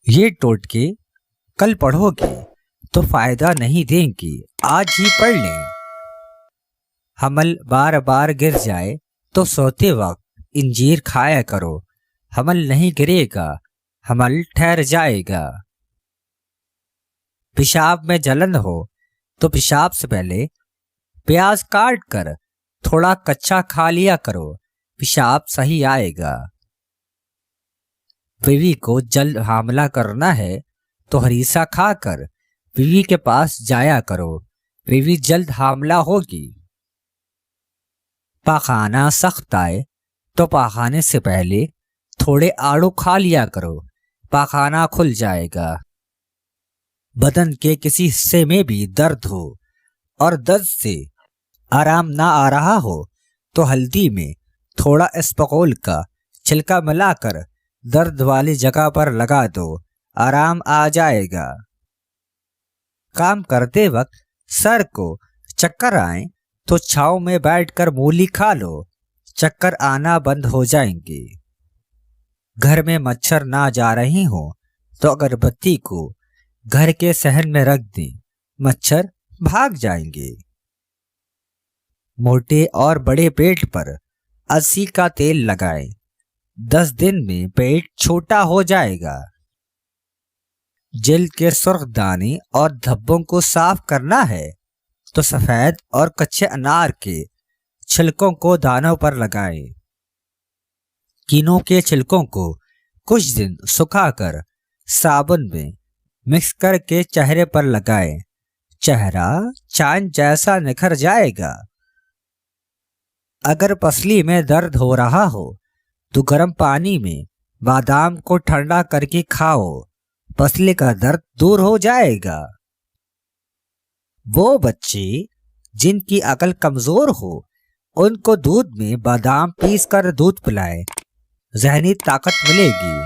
یہ ٹوٹکے کل پڑھو گے تو فائدہ نہیں دیں گے، آج ہی پڑھ لیں۔ حمل بار بار گر جائے تو سوتے وقت انجیر کھایا کرو، حمل نہیں گرے گا، حمل ٹھہر جائے گا۔ پیشاب میں جلن ہو تو پیشاب سے پہلے پیاز کاٹ کر تھوڑا کچا کھا لیا کرو، پیشاب صحیح آئے گا۔ بیوی کو جلد حاملہ کرنا ہے تو ہریسہ کھا کر بیوی کے پاس جایا کرو، بیوی جلد حاملہ ہوگی۔ پاخانہ سخت آئے تو پاخانے سے پہلے تھوڑے آڑو کھا لیا کرو، پاخانہ کھل جائے گا۔ بدن کے کسی حصے میں بھی درد ہو اور درد سے آرام نہ آ رہا ہو تو ہلدی میں تھوڑا اسپغول کا چھلکا ملا کر درد والی جگہ پر لگا دو، آرام آ جائے گا۔ کام کرتے وقت سر کو چکر آئیں تو چھاؤں میں بیٹھ کر مولی کھا لو، چکر آنا بند ہو جائیں گے۔ گھر میں مچھر نہ جا رہی ہوں تو اگربتی کو گھر کے صحن میں رکھ دیں، مچھر بھاگ جائیں گے۔ موٹے اور بڑے پیٹ پر السی کا تیل لگائیں، 10 دن میں پیٹ چھوٹا ہو جائے گا۔ جلد کے سرخ دانے اور دھبوں کو صاف کرنا ہے تو سفید اور کچے انار کے چھلکوں کو دانوں پر لگائیں۔ کینوں کے چھلکوں کو کچھ دن سکھا کر صابن میں مکس کر کے چہرے پر لگائیں، چہرہ چاند جیسا نکھر جائے گا۔ اگر پسلی میں درد ہو رہا ہو تو گرم پانی میں بادام کو ٹھنڈا کر کے کھاؤ، پسلی کا درد دور ہو جائے گا۔ وہ بچے جن کی عقل کمزور ہو ان کو دودھ میں بادام پیس کر دودھ پلائیں، ذہنی طاقت ملے گی۔